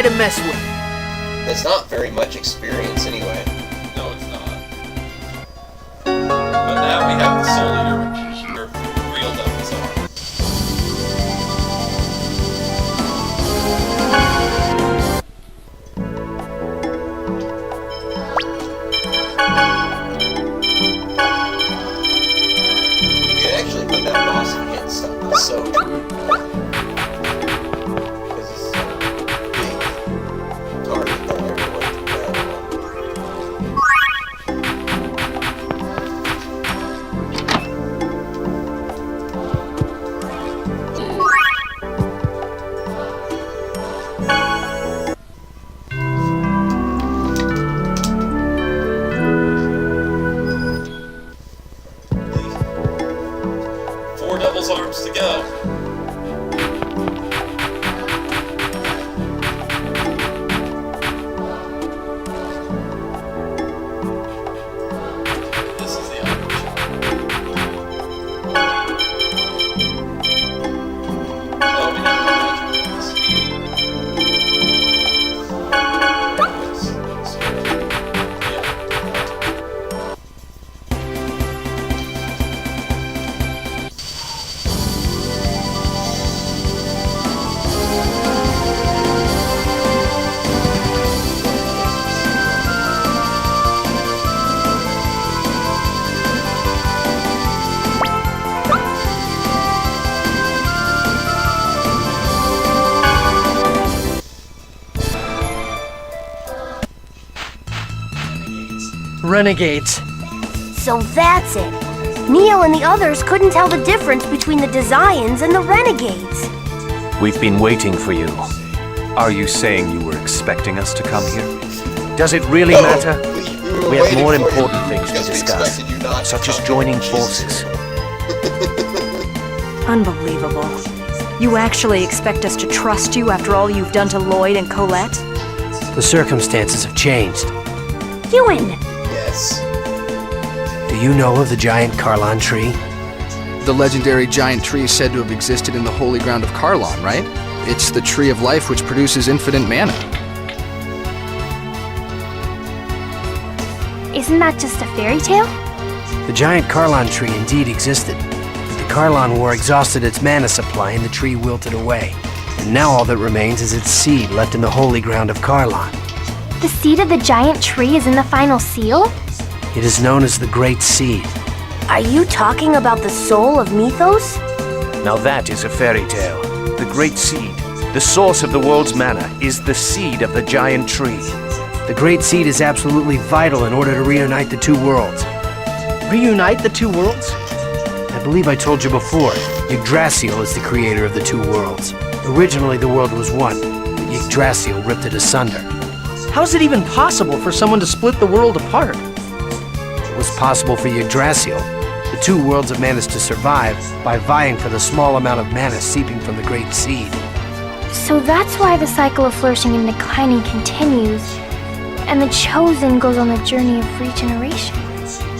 to mess with. That's not very much experience anyway. No, it's not. But now we have the Soul Eater, which is your real devils are. You could actually put that boss against something so true. Because it's a big target that everyone can grab. Four devil's arms to go. This is the operation. Oh, we never imagined this. Renegades. So that's it. Neo and the others couldn't tell the difference between the Desians and the Renegades. We've been waiting for you. Are you saying you were expecting us to come here? Does it really matter? We have more important things to discuss, such as joining forces. Unbelievable. You actually expect us to trust you after all you've done to Lloyd and Colette? The circumstances have changed. Ewan! Yes. Do you know of the giant Carlon tree? The legendary giant tree said to have existed in the holy ground of Carlon, right? It's the tree of life which produces infinite mana. Isn't that just a fairy tale? The giant Carlon tree indeed existed, but the Carlon War exhausted its mana supply and the tree wilted away. And now all that remains is its seed left in the holy ground of Carlon. The seed of the giant tree is in the final seal? It is known as the Great Seed. Are you talking about the soul of Mythos? Now that is a fairy tale. The Great Seed, the source of the world's mana, is the seed of the giant tree. The Great Seed is absolutely vital in order to reunite the two worlds. Reunite the two worlds? I believe I told you before, Yggdrasil is the creator of the two worlds. Originally the world was one, but Yggdrasil ripped it asunder. How is it even possible for someone to split the world apart? It was possible for Yggdrasil. The two worlds have managed to survive by vying for the small amount of mana seeping from the Great Seed. So that's why the cycle of flourishing and declining continues, and the Chosen goes on the journey of regeneration.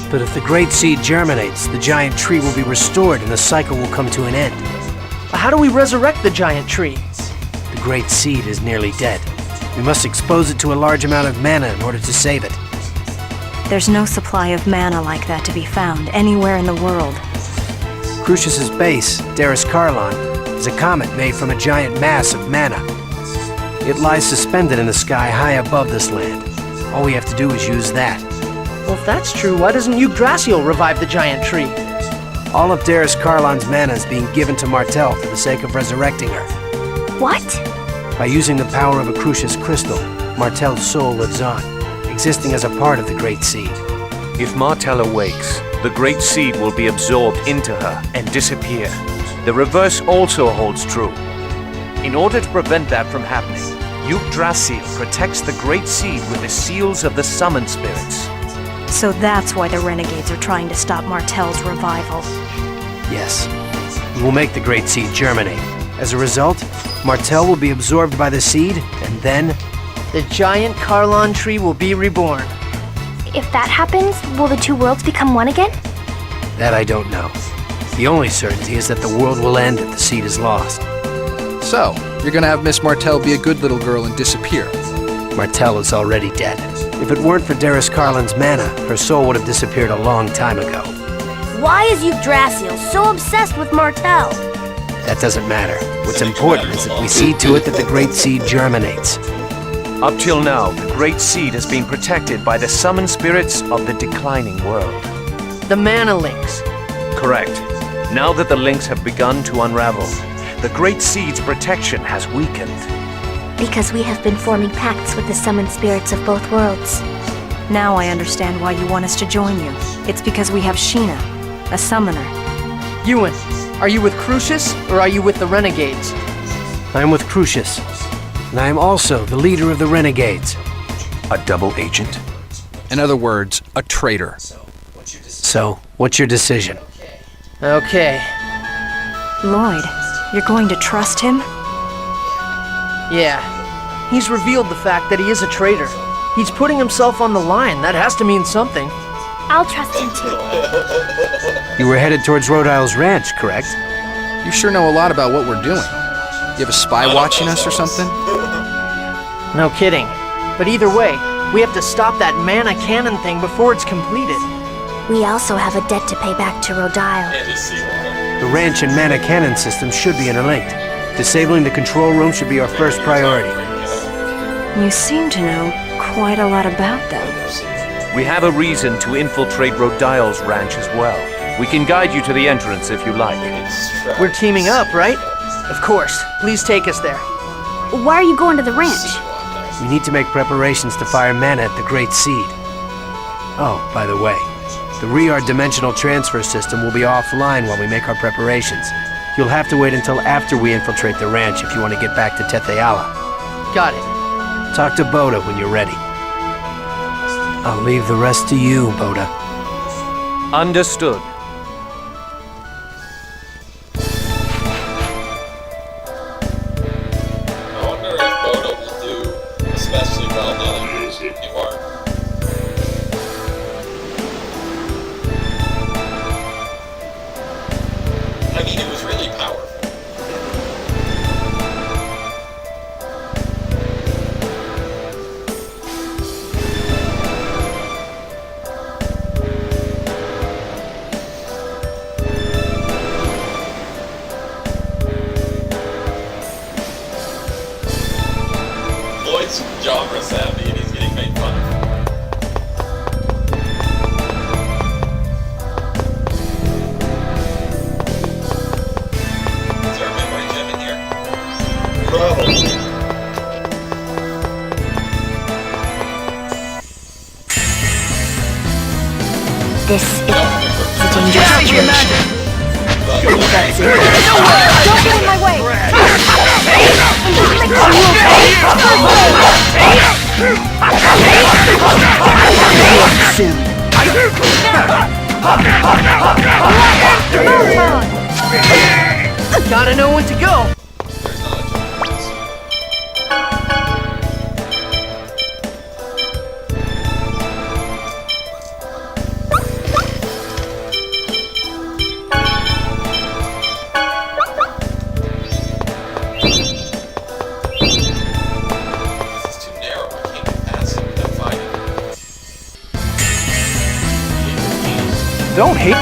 But if the Great Seed germinates, the giant tree will be restored and the cycle will come to an end. How do we resurrect the giant tree? The Great Seed is nearly dead. We must expose it to a large amount of mana in order to save it. There's no supply of mana like that to be found anywhere in the world. Crucius's base, Darius Carlon, is a comet made from a giant mass of mana. It lies suspended in the sky high above this land. All we have to do is use that. Well, if that's true, why doesn't Yggdrasil revive the giant tree? All of Darius Carlon's mana is being given to Martel for the sake of resurrecting her. What? By using the power of a Crucius crystal, Martel's soul lives on, existing as a part of the Great Seed. If Martel awakes, the Great Seed will be absorbed into her and disappear. The reverse also holds true. In order to prevent that from happening, Yggdrasil protects the Great Seed with the seals of the summoned spirits. So that's why the Renegades are trying to stop Martel's revival. Yes. We will make the Great Seed germinate. As a result, Martel will be absorbed by the seed, and then... The giant Carlon tree will be reborn. If that happens, will the two worlds become one again? That I don't know. The only certainty is that the world will end if the seed is lost. So, You're gonna have Miss Martell be a good little girl and disappear. Martell is already dead. If it weren't for Darius Carlin's mana, her soul would have disappeared a long time ago. Why is Yggdrasil so obsessed with Martell? That doesn't matter. What's important is that we see to it that the Great Seed germinates. Up till now, the Great Seed has been protected by the summoned spirits of the declining world. The mana links. Correct. Now that the links have begun to unravel, the Great Seed's protection has weakened. Because we have been forming pacts with the summoned spirits of both worlds. Now I understand why you want us to join you. It's because we have Sheena, a summoner. Ewan, are you with Crucius, or are you with the Renegades? I am with Crucius, and I am also the leader of the Renegades. A double agent? In other words, a traitor. So, what's your decision? Okay. Lloyd, you're going to trust him? Yeah. He's revealed the fact that he is a traitor. He's putting himself on the line. That has to mean something. I'll trust him too. You were headed towards Rodyle's ranch, correct? You sure know a lot about what we're doing. You have a spy watching us or something? No kidding. But either way, we have to stop that mana cannon thing before it's completed. We also have a debt to pay back to Rodyle. And his SEAWATER. The ranch and mana cannon systems should be interlinked. Disabling the control room should be our first priority. You seem to know quite a lot about them. We have a reason to infiltrate Rodyle's ranch as well. We can guide you to the entrance if you like. We're teaming up, right? Of course. Please take us there. Why are you going to the ranch? We need to make preparations to fire mana at the Great Seed. Oh, by the way, the Reard dimensional transfer system will be offline while we make our preparations. You'll have to wait until after we infiltrate the ranch if you want to get back to Tethe'alla. Got it. Talk to Boda when you're ready. I'll leave the rest to you, Boda. Understood. I wonder if Boda will do especially well now that you are. I mean, it was really powerful. Lloyd's genre savvy and he's getting made fun of. Is there a memory gem in here? Probably. This is the dangerous situation. Don't get in my way! Gotta know when to go. There's not a gem in this. This is too narrow. I can't get past it without fighting. Don't hate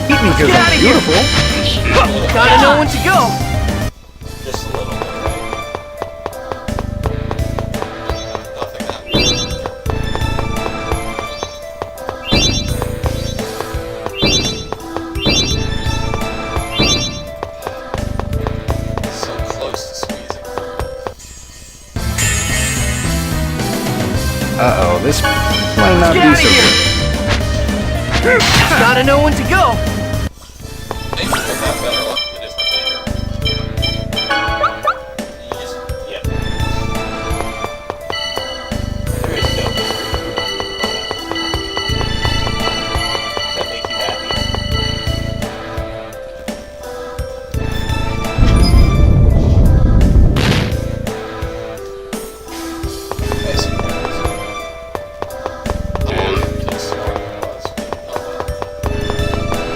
me because Get outta I'm here. beautiful. Gotta know when to go. Just a little bit, right? Nothing happened. So close to squeezing through. Uh-oh, this might not Get be out so of good. here. Gotta know when to go. Maybe we'll have better luck with a different finger. Yeah. There is no that make you happy. I see what it is. I could've sworn it was. Oh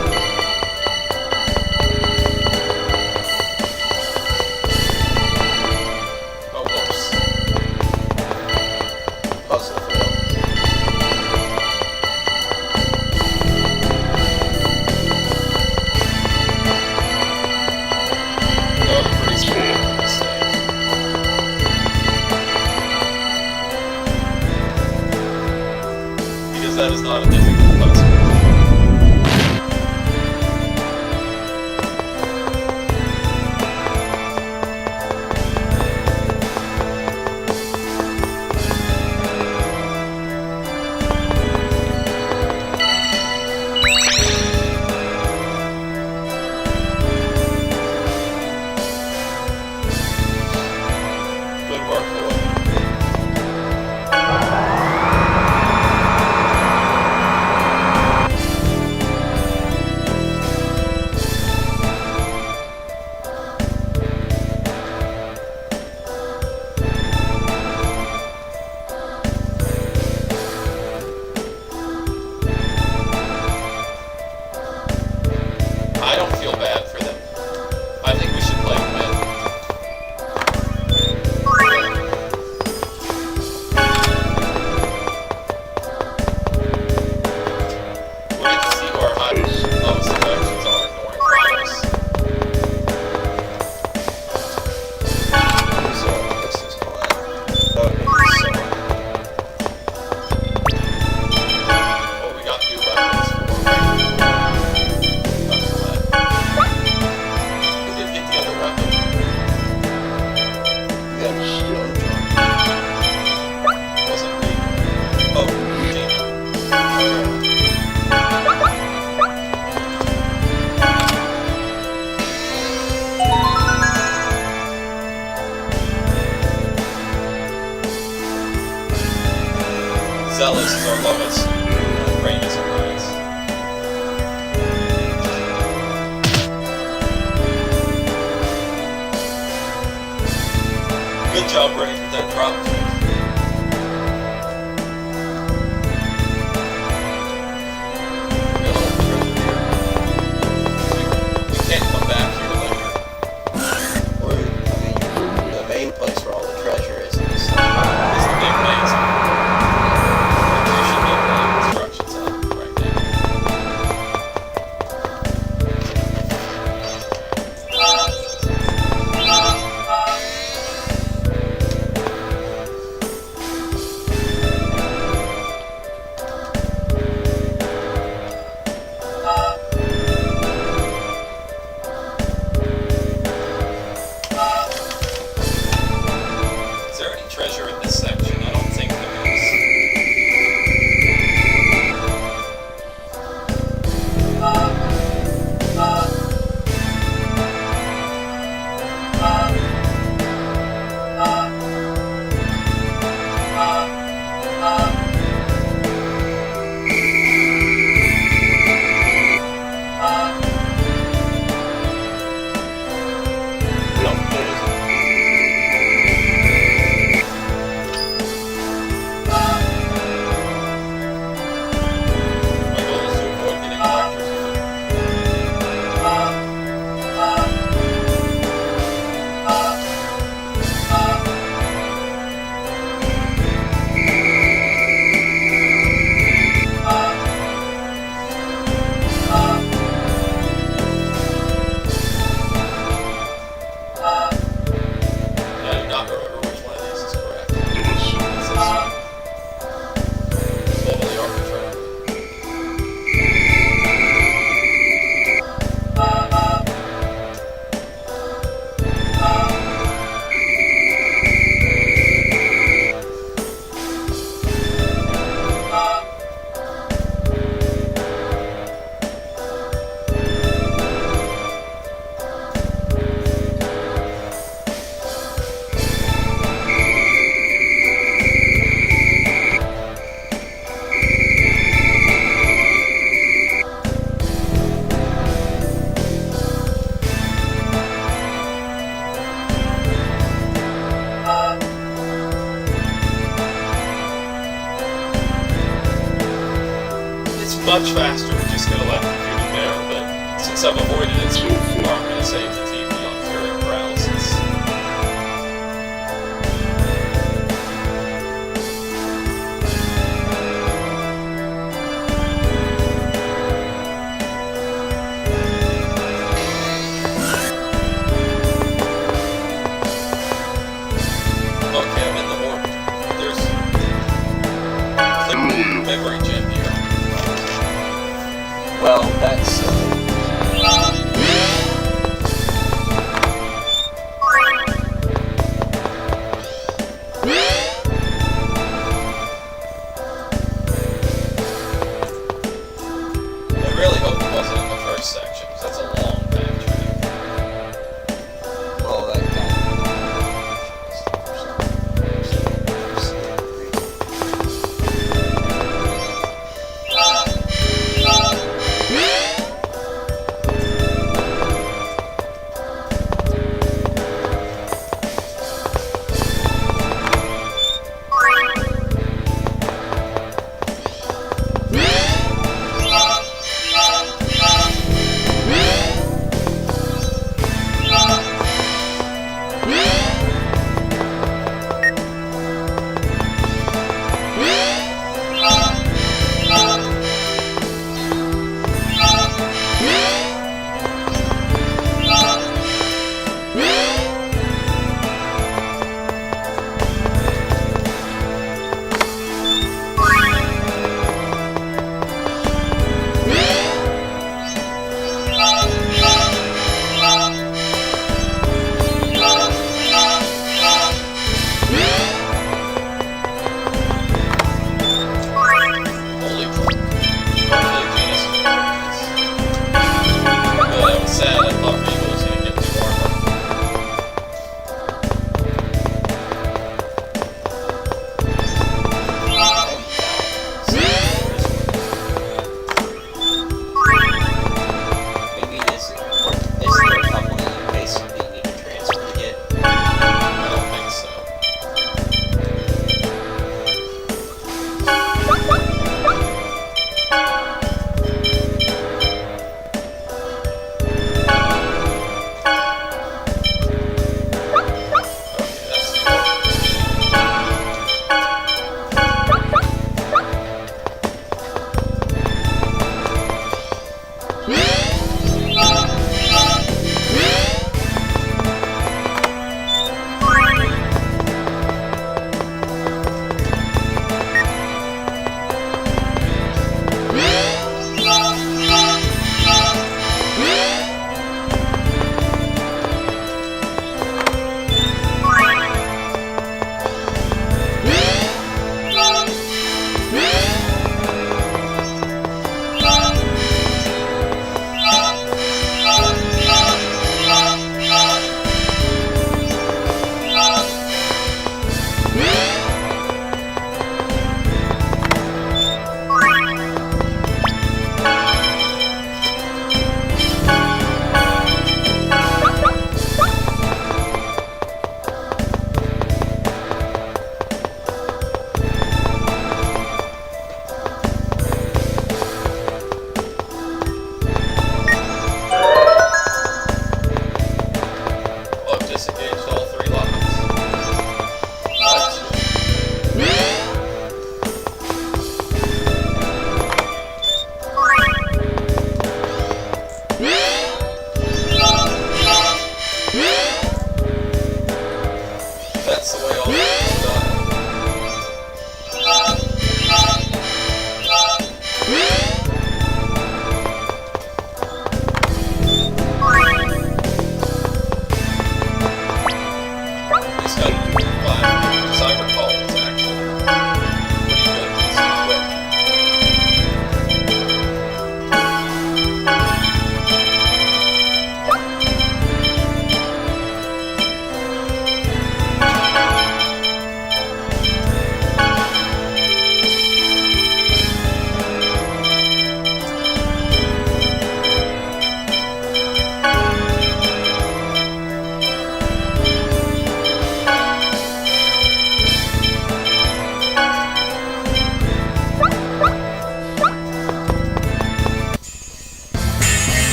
well. that is not a difficult puzzle. Good work, boy. I don't feel bad for them. I think we should play them in. We get to see who our highest lowest affections are ignoring progress. So this is Glenn. Okay, so Well, we got new weapons for That's Glenn. We did get the other weapon. we got a shield. Wasn't me. Oh, Gina. Zealous is our lowest. Rain is our highest. Good job, Rain, with that drop. We got all the treasure here. We can't come back here later. The main place where all the treasure is in this. It's the big maze. We should be able to have instructions on it right now. Is there any treasure in this section? I don't think there is. No, there isn't. My goal is to avoid getting electrocuted. Yeah, I do not remember which one of these is correct. This is totally arbitrary. It's much faster to just get electrocuted there, but since I've avoided it so far, I'm going to save the TV on clearing paralysis. Okay, I'm in the orbit. There's a memory gem here.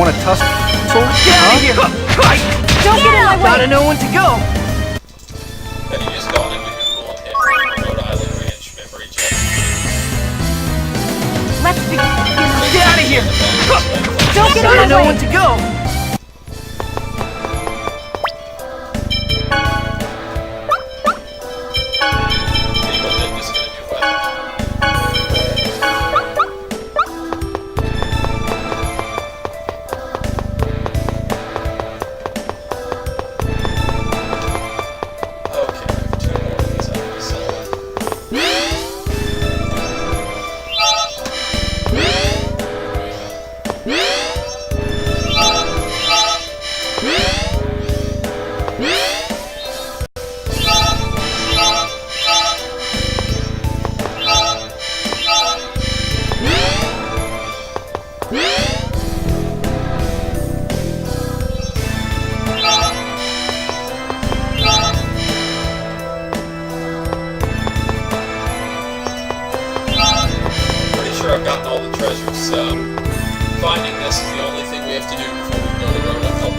want to tussle? Get out of here! Don't get in my way! Gotta know when to go! Have you just gone into Google and hit Rhode Island Ranch memory check? Let's begin. Get out of here! Don't get in Gotta my know way! when to go! People think this is gonna be a weapon. Okay, I have 2 more of these I can solve. Pretty sure I've gotten all the treasures, so finding this is the only thing we have to do before we go to Rodyle.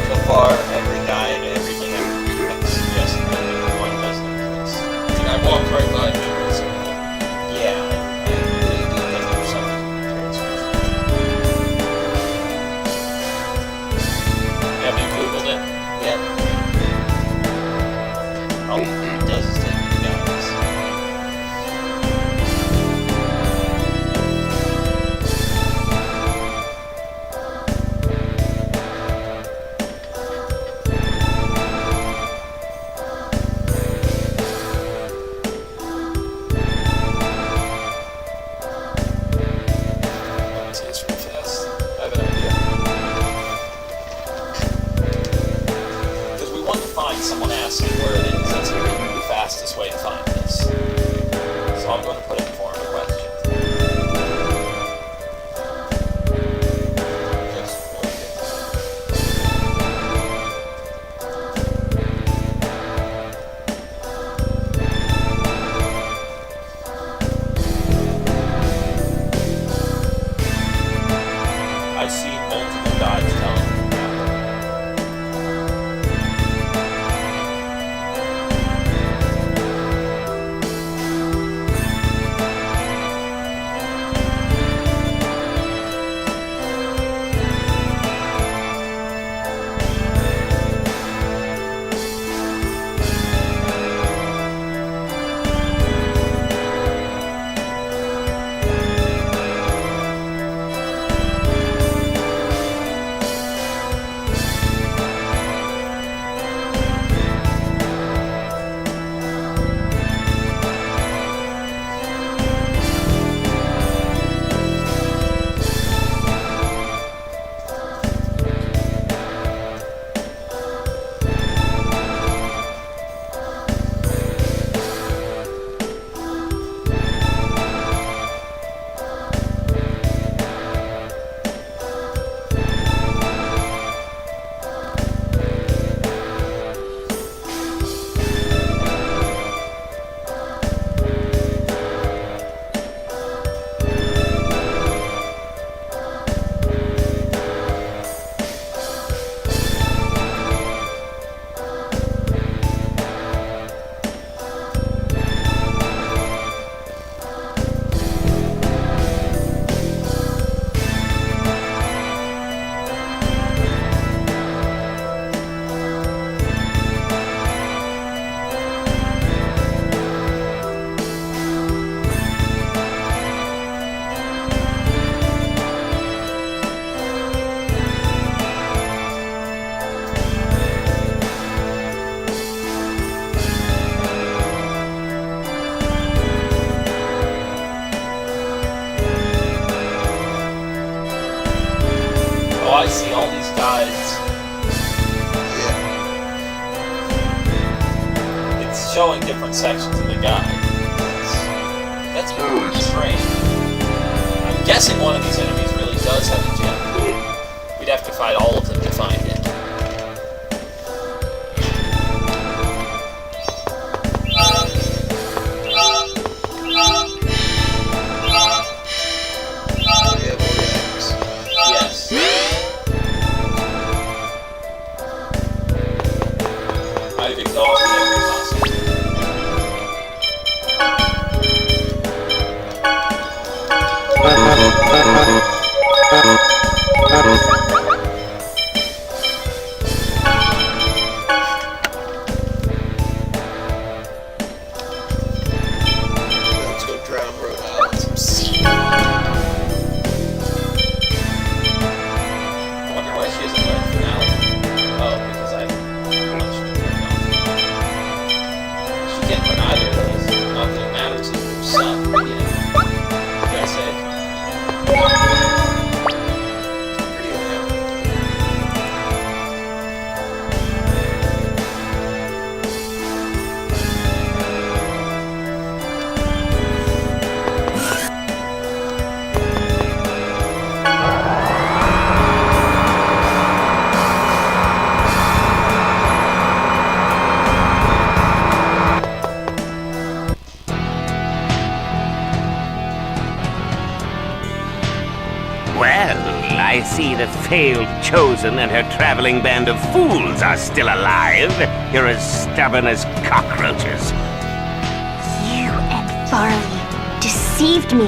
So far, every guide, everything I've suggested, everyone doesn't exist. And I walked right by them, so Yeah, I really do think there's something have you Googled it? Yep. All it does is take you guys. Let me see this real fast. I have an idea. Because we want to find someone asking where it is. That's going to be the fastest way to find this. So I'm going to put it in form of a question. Just look at I see multiple guides telling me about it. Oh, I see all these guides. It's showing different sections of the guide. That's really strange. I'm guessing one of these enemies really does have a gem. We'd have to fight all of them to find it. see the failed Chosen and her traveling band of fools are still alive. You're as stubborn as cockroaches. You and Barley deceived me.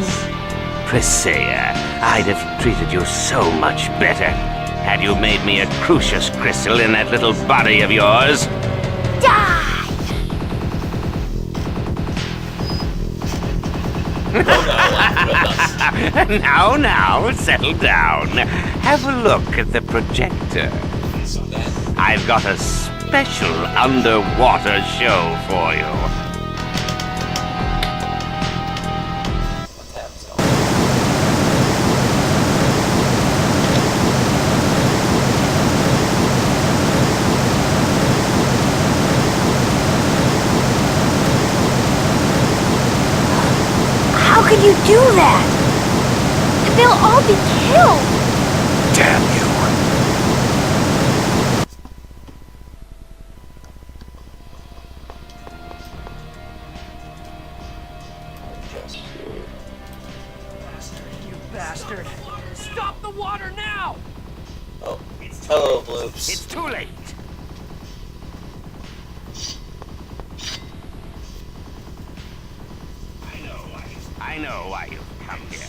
Presea, I'd have treated you so much better had you made me a Crucius crystal in that little body of yours. Die! Now, settle down. Have a look at the projector. I've got a special underwater show for you. How could you do that? They'll all be killed. Damn you. You bastard! Stop the water now! Oh, hello, Bloops. It's too late. I know why you've come here.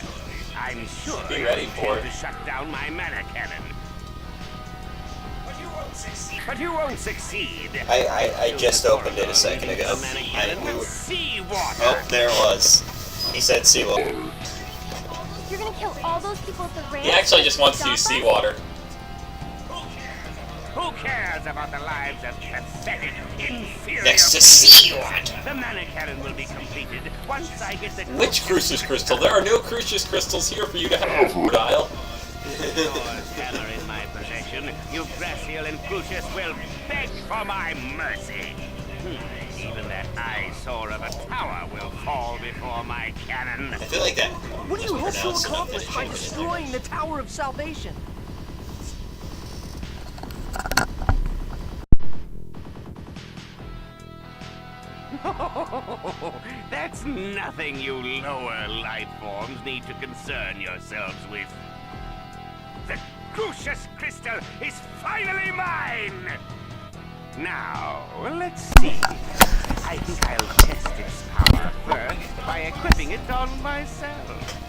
I'm sure Be ready for it. to shut down my mana cannon. But you won't succeed. I just opened it a second ago. SEAWATER. Oh, there it was. He said SEAWATER. You're gonna kill all those people at the ranch? He actually just wants to use seawater. Who cares about the lives of pathetic, inferior Next to people? SEAWATER. The mana cannon will be completed once I get the... Which Crucius crystal? There are no Crucius crystals here for you to have, Rodyle. Hammer in my possession, Yggdrasil and Crucius will beg for my mercy. Even that eyesore of a tower will fall before my cannon. I feel like that. What do you hope to Pronounce it accomplish by officially. destroying the Tower of Salvation? That's nothing you lower life forms need to concern yourselves with. The Crucius crystal is finally mine! Now, let's see. I think I'll test its power first by equipping it on myself.